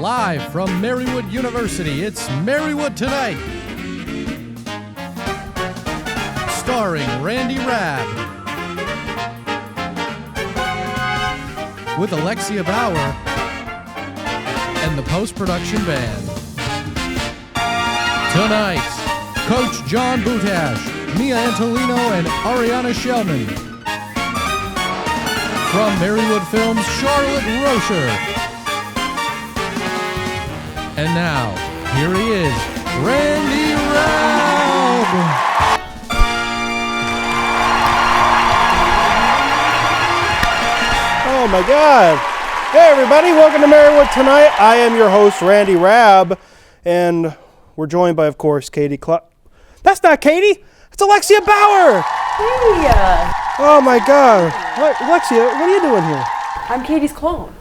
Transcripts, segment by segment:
Live from Marywood-University, it's Marywood Tonight. Starring Randy Rabb. With Alexia Bauer and the post-production band. Tonight, Coach John Butash, Mia Antolino, and Arianna Shellman. From Marywood Films, Charlotte Roscher. And now, here he is, Randy Rabb. Oh my God. Hey everybody, welcome to Marywood Tonight. I am your host, Randy Rabb, and we're joined by, of course, Katie That's not Katie, it's Alexia Bauer. Hey. Oh my God. Alexia, what are you doing here? I'm Katie's clone.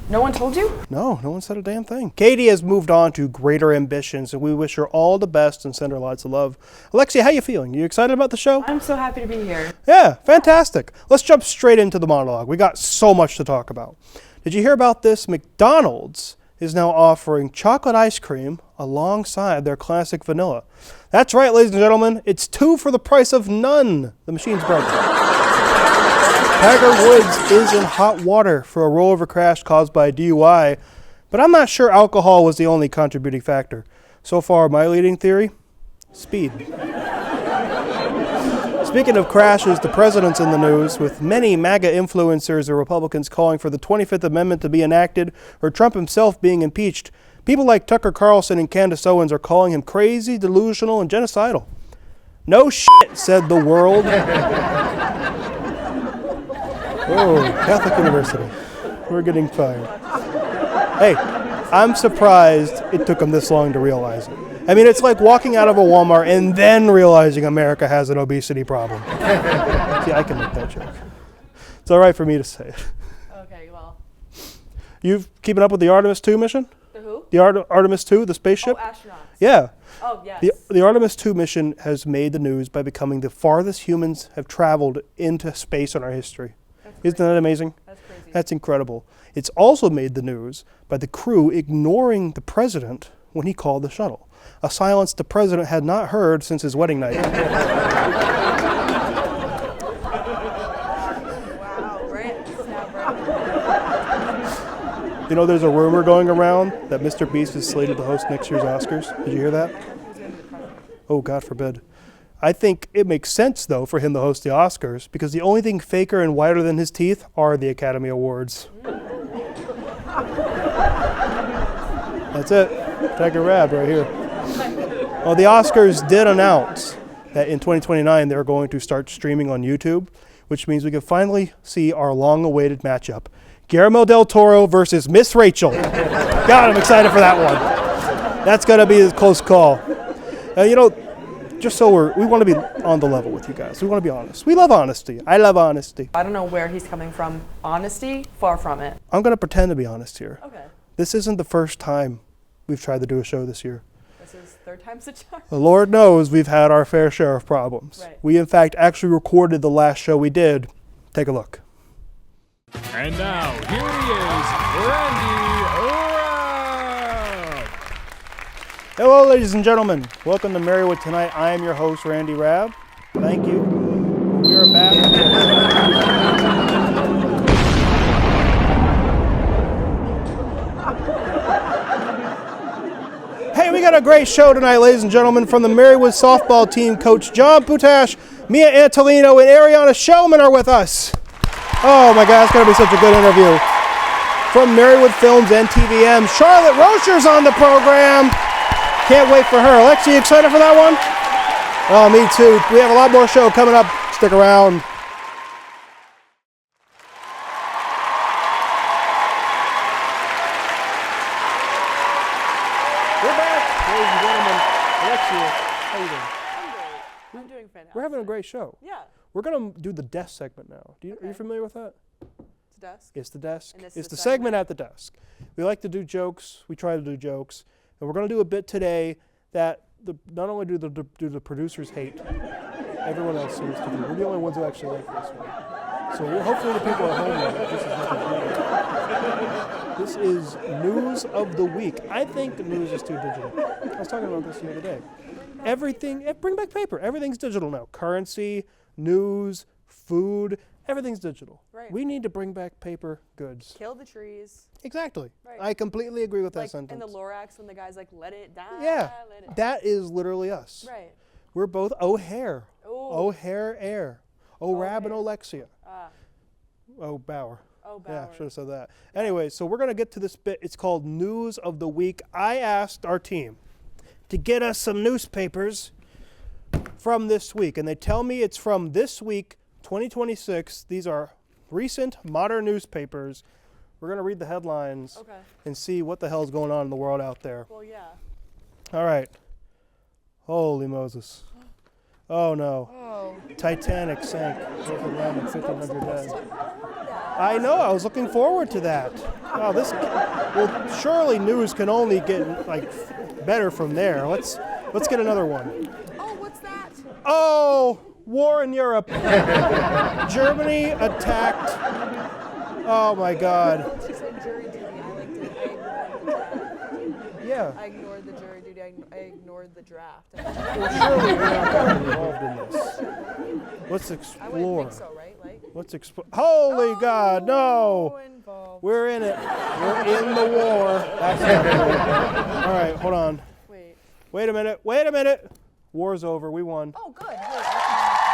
No one told you? No one said a damn thing. Katie has moved on to greater ambitions, and we wish her all the best and send her lots of love. Alexia, how you feeling? You excited about the show? I'm so happy to be here. Yeah, fantastic. Let's jump straight into the monologue. We got so much to talk about. Did you hear about this? McDonald's is now offering chocolate ice cream alongside their classic vanilla. That's right, ladies and gentlemen. It's 2 for the price of none. The machine's broken. Tiger Woods is in hot water for a rollover crash caused by a DUI, but I'm not sure alcohol was the only contributing factor. So far, my leading theory, speed. Speaking of crashes, the president's in the news, with many MAGA influencers or Republicans calling for the 25th Amendment to be enacted or Trump himself being impeached. People like Tucker Carlson and Candace Owens are calling him crazy, delusional, and genocidal. No shit, said the world. Oh, Catholic University. We're getting fired. Hey, I'm surprised it took them this long to realize it. I mean, it's like walking out of a Walmart and then realizing America has an obesity problem. See, I can make that joke. It's all right for me to say it. Okay, well. You've keeping up with the Artemis 2 mission? The who? The Artemis 2, the spaceship? Oh, astronauts. Yeah. Oh, yes. The Artemis 2 mission has made the news by becoming the farthest humans have traveled into space in our history. Isn't that amazing? That's crazy. That's incredible. It's also made the news by the crew ignoring the president when he called the shuttle, a silence the president had not heard since his wedding night. Wow, right? You know, there's a rumor going around that Mr. Beast is slated to host next year's Oscars. Did you hear that? Oh, God forbid. I think it makes sense, though, for him to host the Oscars, because the only thing faker and whiter than his teeth are the Academy Awards. That's it. Tiger Rabb right here. Well, the Oscars did announce that in 2029 they're going to start streaming on YouTube, which means we can finally see our long-awaited matchup. Guillermo del Toro versus Miss Rachel. God, I'm excited for that one. That's going to be a close call. You know, just so we want to be on the level with you guys. We want to be honest. We love honesty. I love honesty. I don't know where he's coming from. Honesty? Far from it. I'm going to pretend to be honest here. Okay. This isn't the first time we've tried to do a show this year. This is third time's a charm. The Lord knows we've had our fair share of problems. Right. We, in fact, actually recorded the last show we did. Take a look. And now, here he is, Randy Rabb. Hello, ladies and gentlemen. Welcome to Marywood Tonight. I am your host, Randy Rabb. Thank you. We are back. Hey, we got a great show tonight, ladies and gentlemen, from the Marywood softball team. Coach John Butash, Mia Antolino, and Arianna Shellman are with us. Oh my God, it's going to be such a good interview. From Marywood Films and TVM, Charlotte Roscher's on the program. Can't wait for her. Alexia, you excited for that one? Oh, me too. We have a lot more show coming up. Stick around. We're back, ladies and gentlemen. Alexia, how you doing? I'm great. I'm doing fantastic. We're having a great show. Yeah. We're going to do the desk segment now. Are you familiar with that? It's a desk. It's the desk. And this It's is the the segment segment? at the desk. We like to do jokes. We try to do jokes. And we're going to do a bit today that not only do the producers hate, everyone else seems to do. We're the only ones who actually like this one. So hopefully the people at home know that this is news of the week. I think the news is too digital. I was talking about this the other day. Everything, bring back paper. Everything's digital now. Currency, news, food, everything's digital. Right. We need to bring back paper goods. Kill the trees. Exactly. Right. I completely agree with that Like sentence. in the Lorax when the guy's like, let it die. Yeah, Let it that is literally us. Right. We're both O'Hare. Ooh. O'Hare air. O'Rab and Alexia. Ah. Oh, Bauer. Oh, Yeah, Bauer. should have said that. Anyway, so we're going to get to this bit. It's called News of the Week. I asked our team to get us some newspapers from this week, and they tell me it's from this week, 2026. These are recent modern newspapers. We're going to read the headlines and see what the hell's going on in the world out there. Well, yeah. All right. Holy Moses. Oh, no. Oh. Titanic sank. With around 1,500 dead. I know. I was looking forward to that. Oh, well, surely news can only get better from there. Let's get another one. Oh, what's that? Oh, war in Europe. Germany attacked. Oh my God. She said jury duty. Yeah. I ignored the jury duty. I ignored the draft. Well, surely we're not going to be involved in this. Let's I explore. wouldn't think so, right? Like. Let's explore. Holy God, no! Involved. We're in it. We're in the war. That's not good. All right, hold on. Wait a minute. War's over. We won. Oh, good.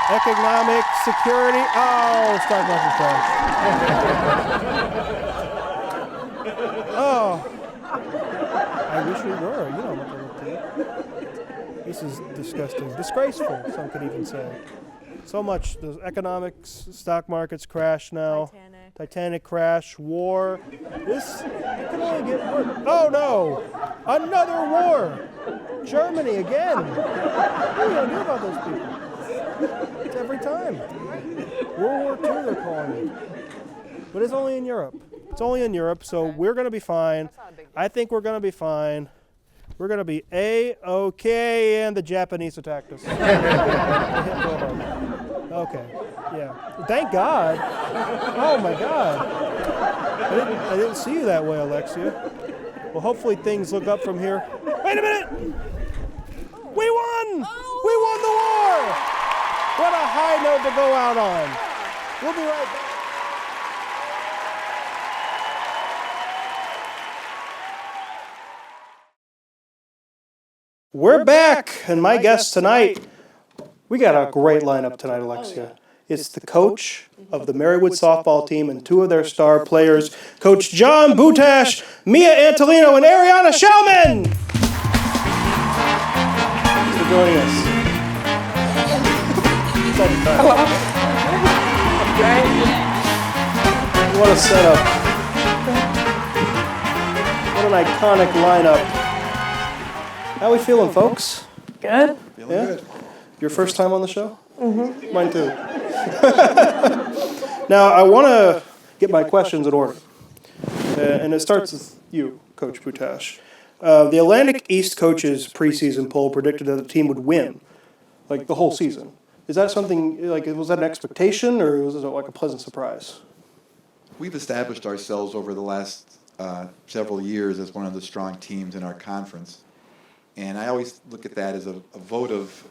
Economic security. Oh, stock market crash. Oh. I wish we were. You know what to look to. This is disgusting. Disgraceful, some could even say. So much. The economics, stock markets crash now. Titanic crash, war. It can only get worse. Oh no! Another war! Germany again! What are we going to do about those people? It's every time. World War II they're calling it. But it's only in Europe. It's only in Europe, so we're going to be fine. I think we're going to be fine. We're going to be A-okay, and the Japanese attacked us. Okay, yeah. Thank God. Oh my God. I didn't see you that way, Alexia. Well, hopefully things look up from here. Wait a minute! We won! We won the war! What a high note to go out on. We'll be right back. We're back, and my guest tonight, we got a great lineup tonight, Alexia. It's the coach of the Marywood softball team and two of their star players, Coach John Butash, Mia Antolino, and Arianna Shellman. Thanks for joining us. What a setup. What an iconic lineup. How we feeling, folks? Good. Feeling good. Your first time on the show? Mm-hmm. Mine too. Now, I want to get my questions in order. And it starts with you, Coach Butash. The Atlantic East coaches' preseason poll predicted that the team would win, the whole season. Is that something, was that an expectation, or was it a pleasant surprise? We've established ourselves over the last several years as one of the strong teams in our conference. And I always look at that as a vote of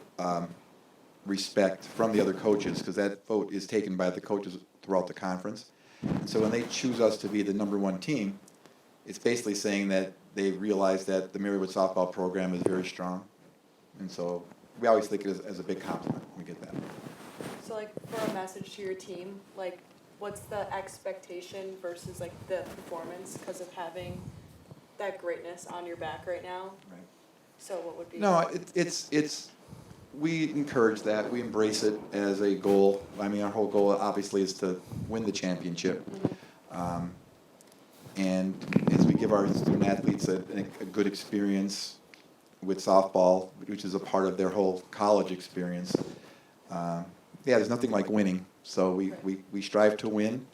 respect from the other coaches, because that vote is taken by the coaches throughout the conference. And so when they choose us to be the number one team, it's basically saying that they realize that the Marywood softball program is very strong. And so we always think it as a big compliment when we get that. So, for a message to your team, what's the expectation versus, the performance because of having that greatness on your back right now? Right. So what would be... No, we encourage that. We embrace it as a goal. I mean, our whole goal obviously is to win the championship. Mm-hmm. And as we give our student athletes a good experience with softball, which is a part of their whole college experience, there's nothing like winning. So we strive to win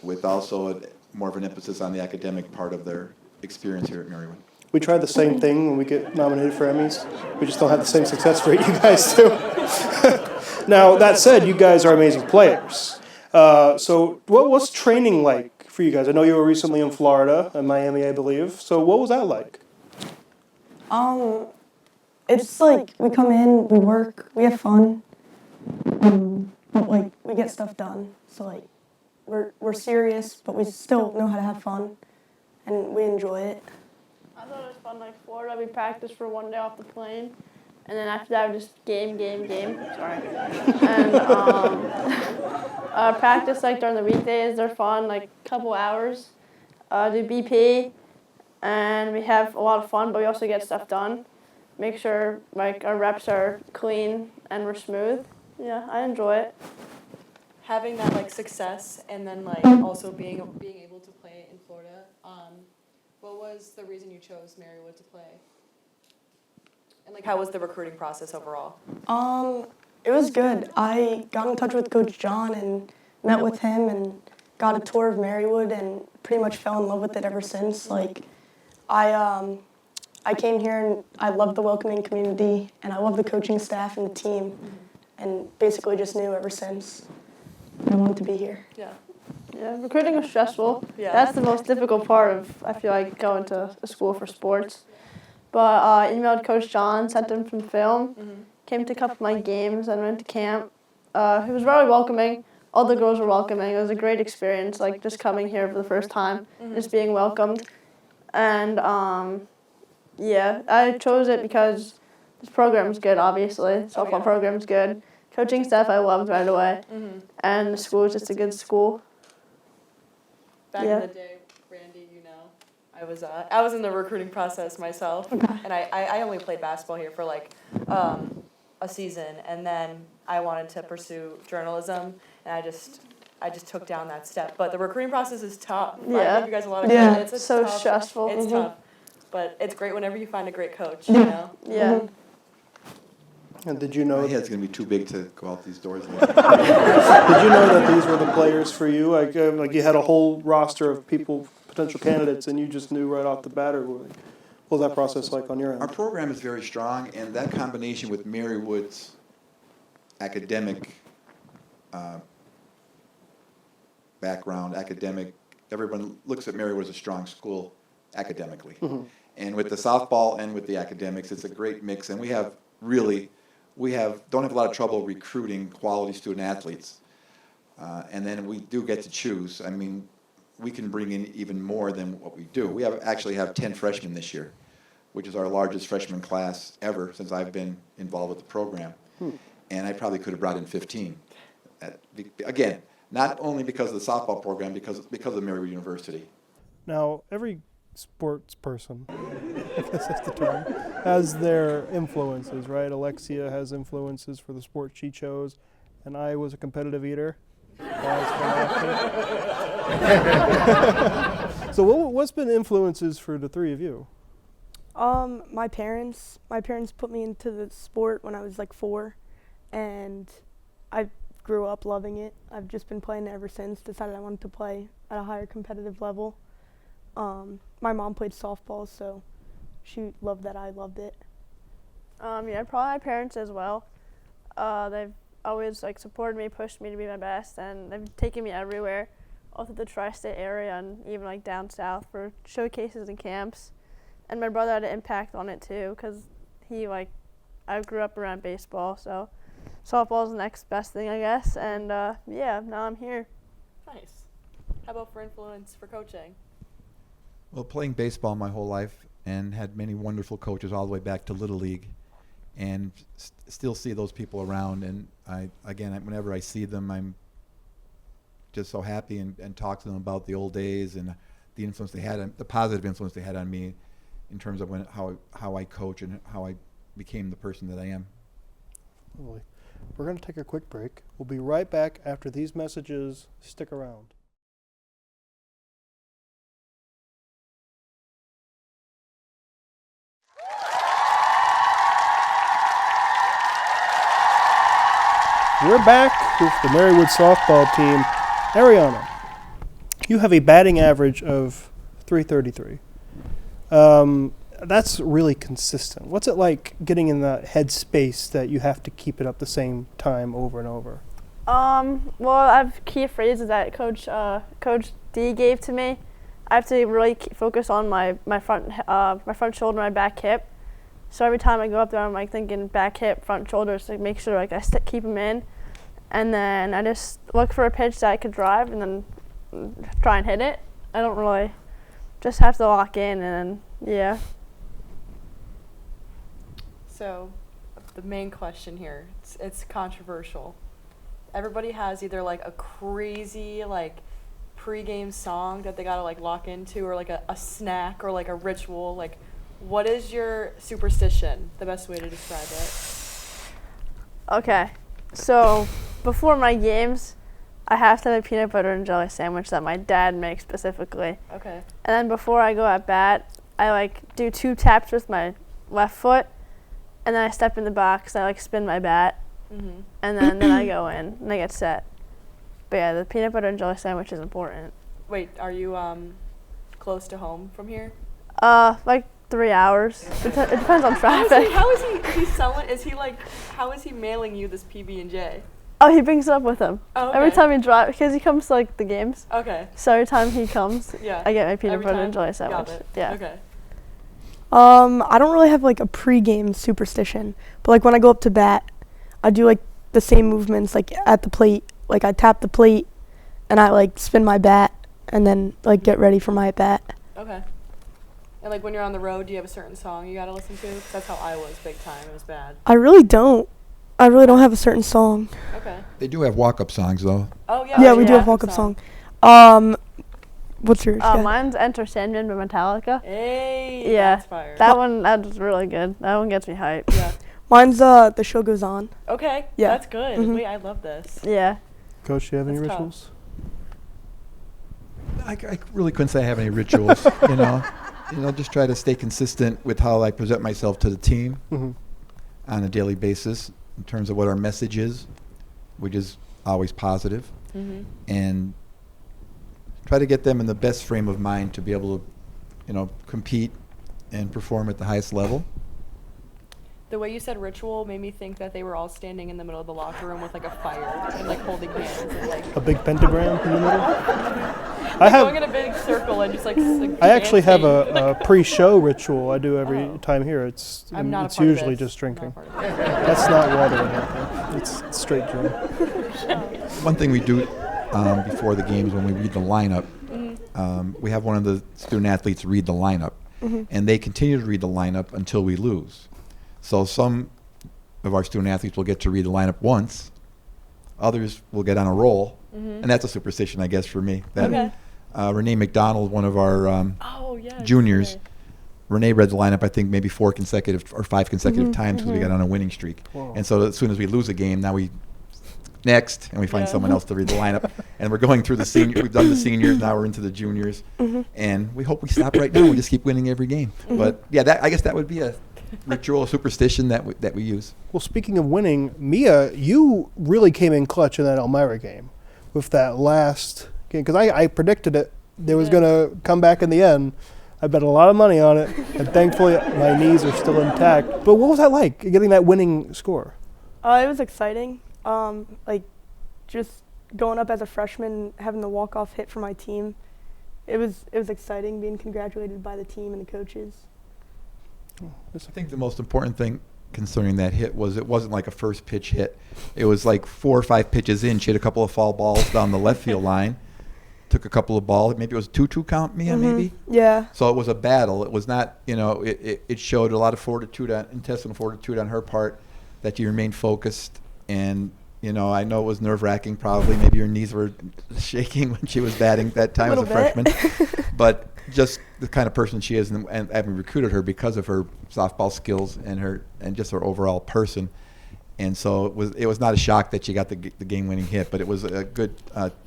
with also more of an emphasis on the academic part of their experience here at Marywood. We try the same thing when we get nominated for Emmys. We just don't have the same success rate you guys do. Now, that said, you guys are amazing players. So what was training like for you guys? I know you were recently in Florida, in Miami, I believe. So what was that like? It's like we come in, we work, we have fun, but like we get stuff done. So like we're serious, but we still know how to have fun, and we enjoy it. I thought it was fun. Like Florida, we practiced for one day off the plane, and then after that, we just game. Sorry. And practice like during the weekdays. They're fun, like a couple hours. Do BP, and we have a lot of fun, but we also get stuff done. Make sure like our reps are clean and we're smooth. Yeah, I enjoy it. Having that like success and then like also being able to play in Florida. What was the reason you chose Marywood to play? And like how was the recruiting process overall? It was good. I got in touch with Coach John and met with him and got a tour of Marywood and pretty much fell in love with it ever since. Like I came here and I love the welcoming community and I love the coaching staff and the team, and basically just knew ever since I wanted to be here. Yeah. Yeah, recruiting was stressful. Yeah. That's the most difficult part of, I feel like, going to a school for sports. But I emailed Coach John, sent him some film, came to a couple of my games, and went to camp. He was very welcoming. All the girls were welcoming. It was a great experience, like just coming here for the first time, just being welcomed. And yeah, I chose it because this program's good, obviously. Softball program's good. Coaching staff I loved right away. And the school is just a good school. Back in the day, Randy, you know, I was in the recruiting process myself, and I only played basketball here for like a season, and then I wanted to pursue journalism, and I just took down that step. But the recruiting process is tough. Yeah. I give you guys a lot of credit. It's so tough, stressful. It's tough, but it's great whenever you find a great coach. You know. Yeah. And did you know? My head's going to be too big to go out these doors. Did you know that these were the players for you? Like you had a whole roster of people, potential candidates, and you just knew right off the bat, or what was that process like on your Our end? program is very strong, and that combination with Marywood's academic background, everyone looks at Marywood as a strong school academically. And with the softball and with the academics, it's a great mix, and we don't have a lot of trouble recruiting quality student athletes. And then we do get to choose. I mean, we can bring in even more than what we do. We actually have 10 freshmen this year, which is our largest freshman class ever since I've been involved with the program. And I probably could have brought in 15. Again, not only because of the softball program, because of Marywood-University. Now, every sports person, I guess that's the term, has their influences, right? Alexia has influences for the sport she chose, and I was a competitive eater. So what's been influences for the three of you? My parents put me into the sport when I was like 4, and I grew up loving it. I've just been playing it ever since, decided I wanted to play at a higher competitive level. My mom played softball, so she loved that I loved it. Yeah, probably my parents as well. They've always like supported me, pushed me to be my best, and they've taken me everywhere, all through the tri-state area and even like down south for showcases and camps. And my brother had an impact on it too, because I grew up around baseball, so softball is the next best thing, I guess. And yeah, now I'm here. Nice. How about for influence for coaching? Well, playing baseball my whole life and had many wonderful coaches all the way back to Little League, and still see those people around. And whenever I see them, I'm just so happy and talk to them about the old days and the influence they had, the positive influence they had on me in terms of how I coach and how I became the person that I am. Lovely. We're going to take a quick break. We'll be right back after these messages. Stick around. We're back with the Marywood softball team. Arianna, you have a batting average of .333. That's really consistent. What's it like getting in that headspace that you have to keep it up the same time over and over? Well, I have key phrases that Coach D gave to me. I have to really focus on my front shoulder, my back hip. So every time I go up there, I'm like thinking back hip, front shoulders to make sure like I keep them in, and then I just look for a pitch that I could drive, and then try and hit it. I don't really just have to lock in, and then yeah. So, the main question here, it's controversial. Everybody has either like a crazy like pre-game song that they gotta like lock into, or like a snack, or like a ritual. Like, what is your superstition? The best way to describe it. Okay, so before my games, I have to have a peanut butter and jelly sandwich that my dad makes specifically. Okay. And then before I go at bat, I like do 2 taps with my left foot, and then I step in the box. I like spin my bat, and then I go in and I get set. But yeah, the peanut butter and jelly sandwich is important. Wait, are you close to home from here? Like 3 hours. It depends on traffic. How is he selling? Is he like? How is he mailing you this PB&J? Oh, he brings it up with him. Oh, okay. Every time he drives, because he comes to like the games. Okay. So every time he comes, Yeah. I get my peanut Every butter time? and jelly sandwich. Got it. Yeah. Okay. I don't really have like a pre-game superstition, but like when I go up to bat, I do like the same movements like at the plate. Like I tap the plate, and I like spin my bat, and then like get ready for my at bat. Okay. And like when you're on the road, do you have a certain song you gotta listen to? 'Cause that's how I was big time. It was bad. I really don't have a certain song. Okay. They do have walk-up songs, though. Oh yeah. Yeah, we do have walk-up song. What's yours? Yeah. Mine's Enter Sandman by Metallica. Hey. Yeah. That's fire. That's really good. That one gets me hyped. Yeah. Mine's The Show Goes On. Okay. Yeah. That's good. Mhm. Wait, I love this. Yeah. Coach, do you have any That's tough. rituals? I really couldn't say I have any rituals, you know. Just try to stay consistent with how I present myself to the team on a daily basis in terms of what our message is, which is always positive, and try to get them in the best frame of mind to be able to, compete and perform at the highest level. The way you said ritual made me think that they were all standing in the middle of the locker room with like a fire and like holding hands and like A big pentagram in the middle? going in a big circle and just like. I actually have dancing. a pre-show ritual I do every Oh. time here. It's I'm not a it's part of usually this. just drinking. Not a part of this. That's not water in it. It's straight gin. One thing we do before the games when we read the lineup, we have one of the student athletes read the lineup, and they continue to read the lineup until we lose. So some of our student athletes will get to read the lineup once, others will get on a roll, and that's a superstition, I guess, for me. That Okay. Renee McDonald, one of our Oh yeah. juniors, Renee read the lineup, I think, maybe 4 consecutive or 5 consecutive times because we got on a winning streak. Whoa. And so as soon as we lose a game, now we next, and we find Yeah. someone else to read the lineup. And we're going through the senior. We've done the seniors, now we're into the juniors. And we hope we stop right now and just keep winning every game. But yeah, I guess that would be a ritual, a superstition that we use. Well, speaking of winning, Mia, you really came in clutch in that Elmira game with that last game. Because I predicted it. They was going to come back in the end. I bet a lot of money on it. And thankfully, my knees are still intact. But what was that like, getting that winning score? It was exciting. Like just going up as a freshman, having the walk-off hit for my team. It was exciting being congratulated by the team and the coaches. I think the most important thing concerning that hit was it wasn't like a first pitch hit. It was like 4 or 5 pitches in. She hit a couple of foul balls down the left field line, took a couple of balls. Maybe it was a 2-2 count, Mia, maybe? Yeah. So it was a battle. It was not, it showed a lot of fortitude, intestinal fortitude on her part, that you remained focused. And, I know it was nerve-wracking probably. Maybe your knees were shaking when she was batting that time as a freshman. But just the kind of person she is, and having recruited her because of her softball skills and just her overall person. And so it was not a shock that she got the game-winning hit, but it was a good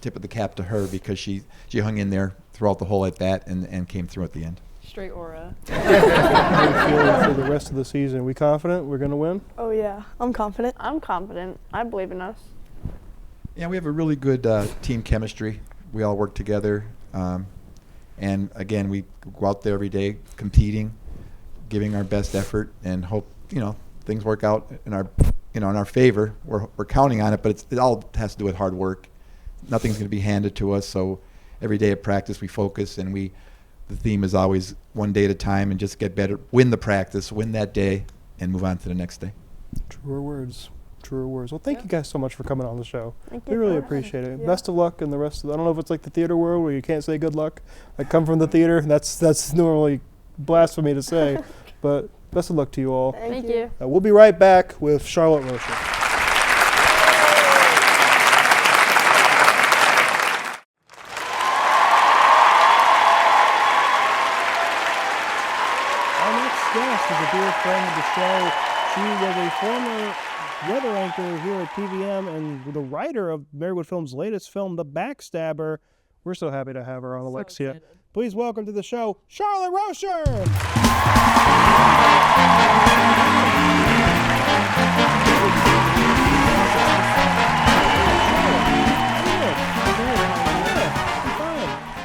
tip of the cap to her because she hung in there throughout the whole at-bat and came through at the end. Straight aura. How are you feeling for the rest of the season? Are we confident we're going to win? Oh yeah, I'm confident. I'm confident. I believe in us. Yeah, we have a really good team chemistry. We all work together. And again, we go out there every day competing, giving our best effort, and hope, things work out in our in our favor. We're counting on it, but it all has to do with hard work. Nothing's going to be handed to us, so every day at practice we focus, and the theme is always one day at a time and just get better, win the practice, win that day, and move on to the next day. Truer words. Truer words. Well, thank you guys so much for coming on the show. Thank We you. really appreciate it. Best of luck in the rest of I don't know if it's like the theater world where you can't say good luck. I come from the theater, and that's normally blasphemy to say, but best of luck to you all. Thank you. We'll be right back with Charlotte Roscher. Our next guest is a dear friend of the show. She was a former weather anchor here at TVM and the writer of Marywood Film's latest film, The Backstabber. We're so happy to have her on, Alexia. Please welcome to the show, Charlotte Roscher!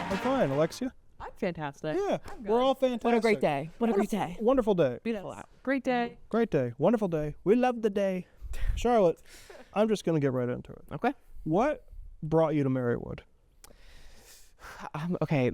I'm fine. Alexia? I'm fantastic. Yeah, we're all fantastic. What a great day. What a great day. Wonderful day. Beautiful out. Great day. Great day. Wonderful day. We love the day. Charlotte, I'm just going to get right into it. Okay. What brought you to Marywood? Okay.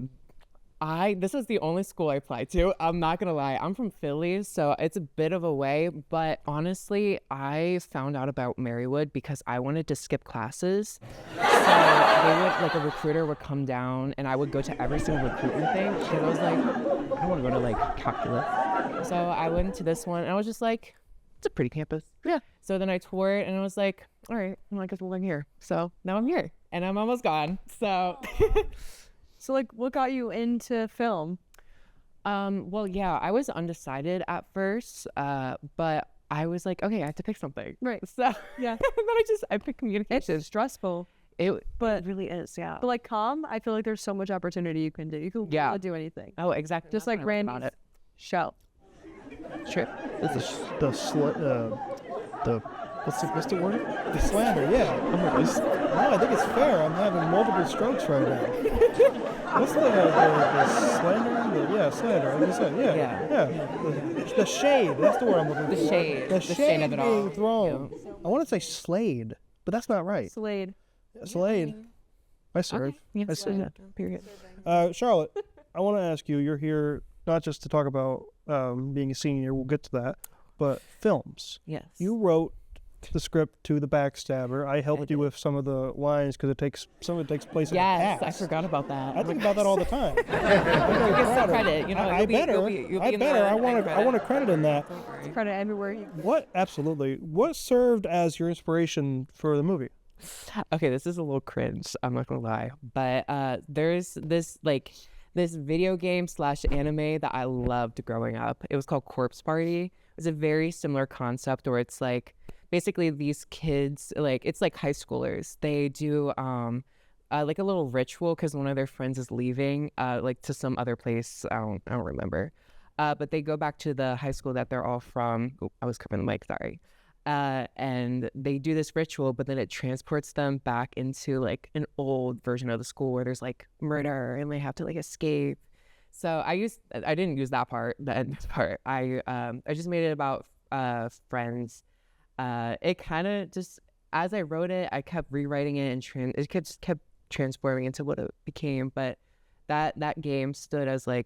This is the only school I applied to. I'm not going to lie. I'm from Philly, so it's a bit of a way. But honestly, I found out about Marywood because I wanted to skip classes. So a recruiter would come down and I would go to every single recruitment thing because I was like, I don't want to go to calculus. So I went to this one and I was just like, it's a pretty campus. Yeah. So then I toured and I was like, all right, I guess I'm here. So now I'm here and I'm almost gone. So. So what got you into film? Well, yeah, I was undecided at first, but I was like, okay, I have to pick something. Right. So yeah, then I picked communication. It's stressful. It really is, yeah. But comm, I feel like there's so much opportunity you can do. You can really do anything. Oh, exactly. Just like Randy's show. True. What's the word? The slander, yeah. No, I think it's fair. I'm having multiple strokes right now. What's the slander? Slander. Like you said, yeah. The shade. That's the word I'm looking for. The shade. The shade shade of it being all. thrown. Yeah. I want to say Slade, but that's not right. Slade. Slade. I serve. Okay. I serve. Yeah. Period. Charlotte, I want to ask you. You're here not just to talk about being a senior. We'll get to that, but films. Yes. You wrote the script to The Backstabber. I helped you with some of the lines because some of it takes place in the past. Yes, I forgot about that. I think about that all the time. You get some credit. I better. I want a credit in that. Credit everywhere. Absolutely. What served as your inspiration for the movie? Okay, this is a little cringe. I'm not gonna lie, but there's this video game / anime that I loved growing up. It was called Corpse Party. It was a very similar concept where it's basically these kids, it's like high schoolers. They do a little ritual because one of their friends is leaving to some other place. I don't remember. But they go back to the high school that they're all from. Oh, I was covering the mic, sorry. And they do this ritual, but then it transports them back into an old version of the school where there's murder and they have to escape. So I didn't use that part, the end part. I just made it about friends. It kind of just, as I wrote it, I kept rewriting it and it kept transforming into what it became. But that game stood as the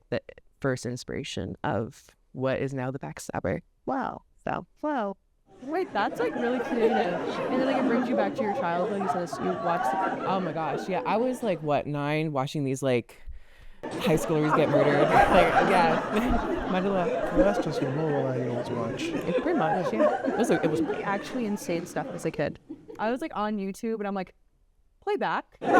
first inspiration of what is now The Backstabber. Wow. So, wow. Wait, that's really creative. And then it brings you back to your childhood. You said you watched oh my gosh, yeah. I was 9 watching these high schoolers get murdered. Might as well. Well, that's just what millennials watch. Pretty much, yeah. It was actually insane stuff as a kid. I was on YouTube and I'm play back. What's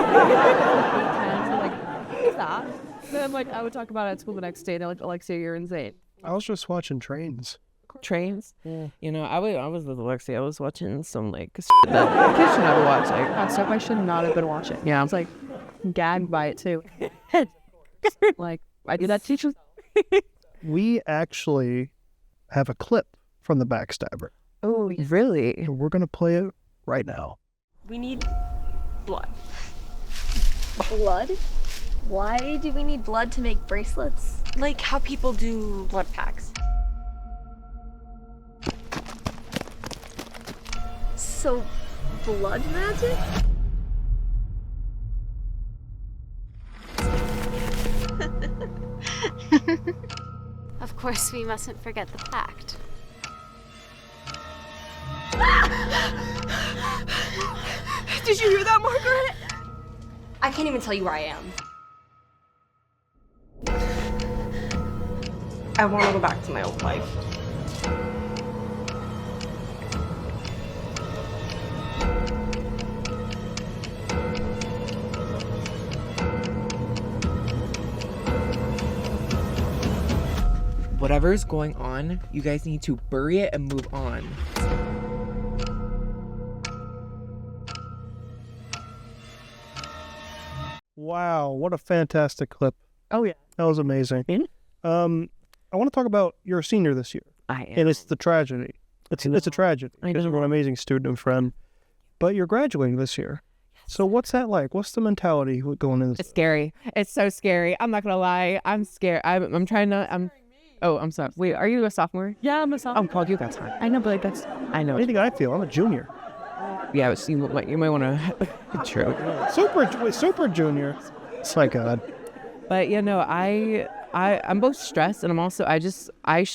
that? Then I would talk about it at school the next day and they're Alexia, you're insane. I was just watching Trains. Yeah. I was with Alexia. I was watching some shit that kids should never watch. Stuff I should not have been watching. Yeah. I was gagged by it too. I do that teacher. We actually have a clip from The Backstabber. Oh, really? And we're going to play it right now. We need blood. Blood? Why do we need blood to make bracelets? Like how people do blood packs. So, blood magic? Of course, we mustn't forget the pact. Did you hear that, Margaret? I can't even tell you where I am. I want to go back to my old life. Whatever's going on, you guys need to bury it and move on. Wow, what a fantastic clip. Oh, yeah. That was amazing. I want to talk about you're a senior this year. I am. And it's the tragedy. It's a tragedy because you're an amazing student and friend. But you're graduating this year. So what's that like? What's the mentality going into this? It's scary. It's so scary. I'm not going to lie. I'm scared. I'm trying to... I'm sorry. Wait, are you a sophomore? Yeah, I'm a sophomore. I'm called you that time. I know, but like that's. I know. What do you think I feel? I'm a junior. Yeah, but you might want to... True. Super junior. It's my God. But, I'm both stressed and I'm also...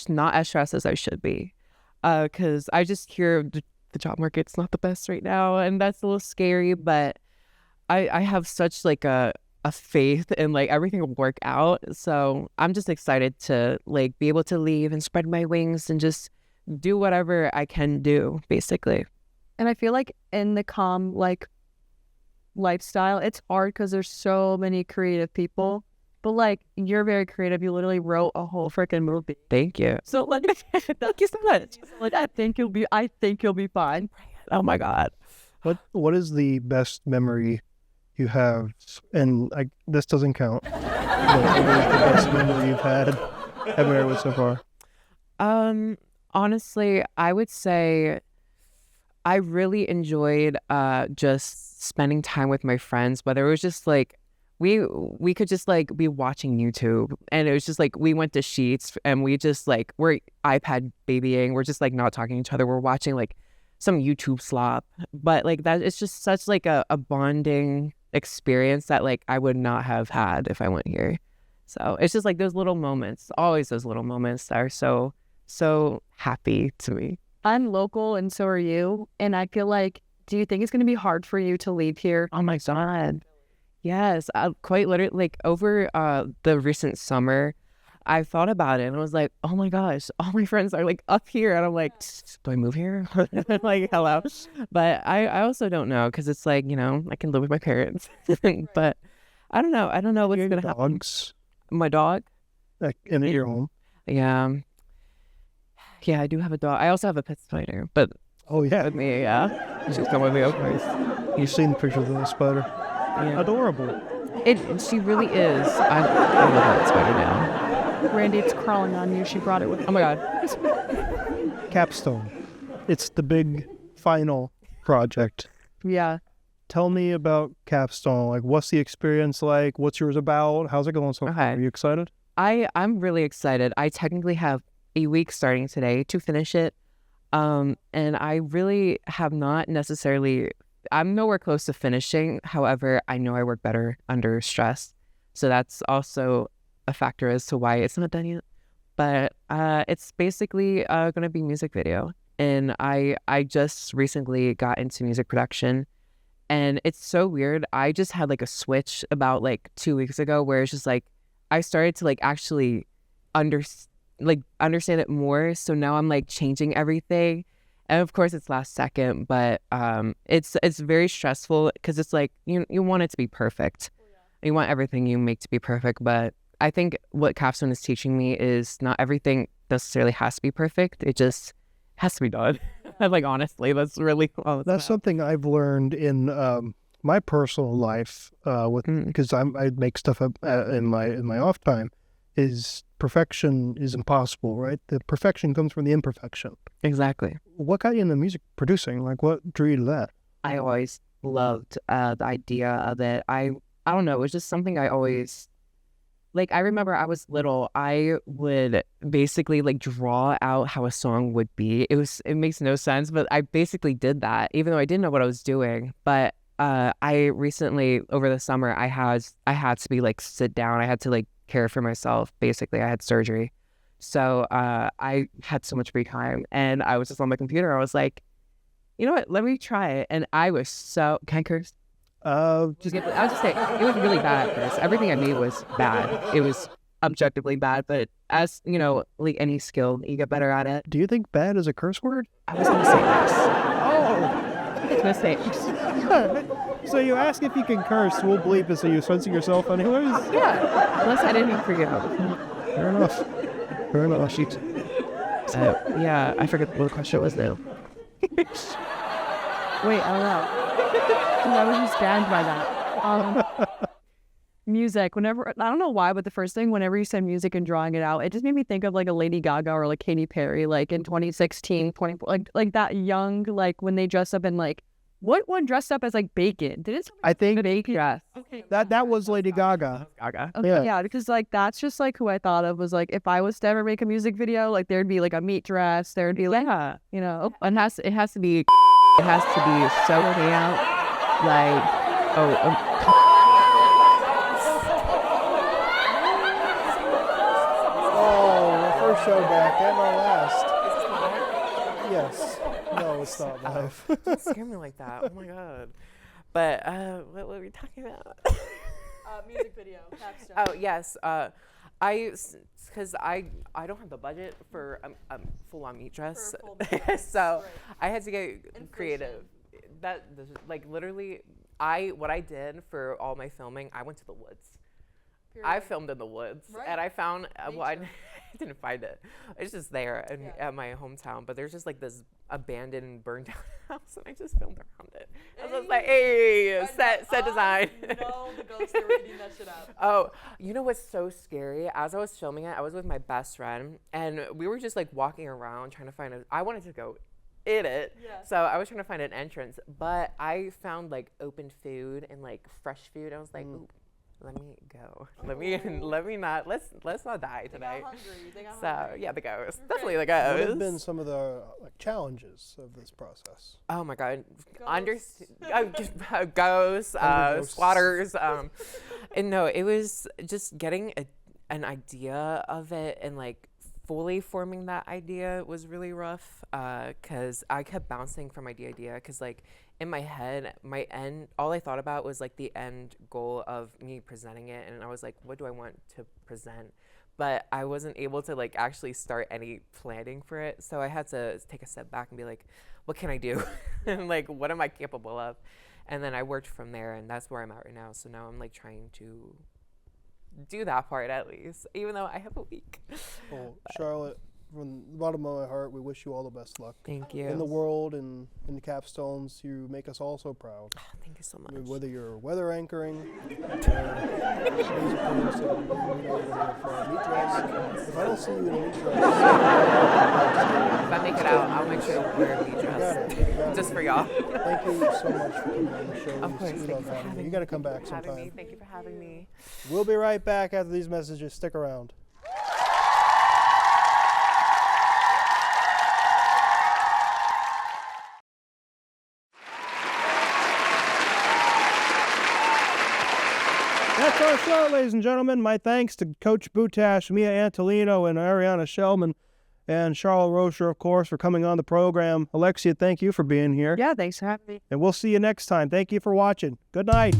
not as stressed as I should be. Because I just hear the job market's not the best right now. And that's a little scary, but I have such like a faith in like everything will work out. So I'm just excited to like be able to leave and spread my wings and just do whatever I can do, basically. And I feel like in the comm like lifestyle, it's hard because there's so many creative people. But like you're very creative. You literally wrote a whole freaking movie. Thank you. So like, thank you so much. Like I think you'll be fine. Oh my God. What is the best memory you have? And this doesn't count. But what is the best memory you've had at Marywood so far? Honestly, I would say I really enjoyed just spending time with my friends, whether it was just like we could just like be watching YouTube and it was just like we went to Sheets and we just like we're iPad babying, we're just like not talking to each other, we're watching like some YouTube slop, but like that it's just such like a bonding experience that like I would not have had if I went here. So it's just like those little moments, always those little moments that are so happy to me. I'm local and so are you, and I feel like, do you think it's going to be hard for you to leave here? Oh my God. Yes, quite literally, like over the recent summer, I thought about it and I was like, oh my gosh, all my friends are like up here. And I'm like, do I move here? Like, hello. But I also don't know because it's like, I can live with my parents. But I don't know. I don't know what's going to happen. Dogs? My dog? In your home? Yeah. Yeah, I do have a dog. I also have a pet spider, but oh yeah, with me, yeah. She's come with me, of course. You've seen the pictures of the spider. Yeah. Adorable. She really is. I love that spider now. Randy, it's crawling on you. She brought it with her. Oh my God. Capstone. It's the big final project. Yeah. Tell me about Capstone. Like, what's the experience like? What's yours about? How's it going so far? Are you excited? I'm really excited. I technically have a week starting today to finish it. And I really have not necessarily... I'm nowhere close to finishing. However, I know I work better under stress. So that's also a factor as to why it's not done yet. But it's basically going to be music video. And I just recently got into music production. And it's so weird. I just had like a switch about like 2 weeks ago where it's just like I started to like actually understand it more. So now I'm like changing everything. And of course it's last second, but it's very stressful because it's like you want it to be perfect. You want everything you make to be perfect. But I think what Capstone is teaching me is not everything necessarily has to be perfect. It just has to be done. Like honestly, that's really all it's that's about. something I've learned in my personal life because I make stuff up in my off time. Is perfection is impossible, right? The perfection comes from the imperfection. Exactly. What got you into music producing? Like, what drew you to that? I always loved the idea of it. I don't know. It was just something I always Like, I remember I was little, I would basically like draw out how a song would be. It makes no sense, but I basically did that, even though I didn't know what I was doing. But I recently, over the summer, I had to be like sit down. I had to like care for myself. Basically, I had surgery. So I had so much free time, and I was just on my computer. I was like, you know what? Let me try it. And I was so, can I curse? I was just saying, it was really bad at first. Everything I made was bad. It was objectively bad, but as, you know, like any skill, you get better at it. Do you think bad is a curse word? I was going to say this. Mistakes. So you ask if you can curse, we'll bleep it so you're censoring yourself anyways? Yeah, unless I didn't even forget. Fair enough. Fair enough. Yeah, I forget what the question was now. Wait, I don't know. I was just banned by that. Music. Whenever, I don't know why, but the first thing, whenever you said music and drawing it out, it just made me think of like a Lady Gaga or like Katy Perry, like in 2016, like that young, like when they dressed up in like, what one dressed up as like bacon? Did it? I think bacon. Yeah. Okay. that was Lady Gaga. Gaga. Okay, yeah, because like that's just like who I thought of was like if I was to ever make a music video, like there'd be like a meat dress, there'd be like, you know, And it has to be so out. Like, Oh, first show back and our last. Yes. No, it's not live. Don't scare me like that. Oh my god. But what were we talking about? Music video, capstone. Oh yes. Because I don't have the budget for a full-on meat dress, so right. I had to get creative. Like literally, what I did for all my filming, I went to the woods. Period. I filmed in the woods, Right. and I found I didn't find it. It's just there at my hometown, but there's just like this abandoned, burned down house, and I just filmed around it. I was just like, hey, set design. No, the ghosts, they were eating that shit up. Oh, you know what's so scary? As I was filming it, I was with my best friend, and we were just like walking around trying to find I wanted to go in it. Yeah. So I was trying to find an entrance, but I found like open food and like fresh food. I was like, ooh, let me go. Let me not. Let's not die tonight. They got So hungry. Yeah, the ghost. Definitely the What ghost. have been some of the challenges of this process? Oh my god. Ghosts. Ghosts, Ghosts. squatters. And no, it was just getting an idea of it, and like fully forming that idea was really rough, because I kept bouncing from idea to idea, because like in my head, all I thought about was like the end goal of me presenting it, and I was like, what do I want to present? But I wasn't able to like actually start any planning for it, so I had to take a step back and be like, what can I do? And like, what am I capable of? And then I worked from there, and that's where I'm at right now. So now I'm like trying to do that part at least, even though I have a week. Well, Charlotte, from the bottom of my heart, we wish you all the best luck. Thank you. In the world and in the capstones, you make us all so proud. Thank you so much. Whether you're weather anchoring, music producer, meat dress. If I don't see you in a meat dress, If I make it out, I'll make sure to wear a meat you got dress. it. Just for y'all. Thank you so much for coming on the show. Of course, We thank love you for having having you. me. You got to come back Thank you for having me. sometime. Thank you for having me. We'll be right back after these messages. Stick around. That's our show, ladies and gentlemen. My thanks to Coach Butash, Mia Antolino, and Arianna Shellman, and Charlotte Roscher, of course, for coming on the program. Alexia, thank you for being here. Yeah, thanks for having me. And we'll see you next time. Thank you for watching. Good night.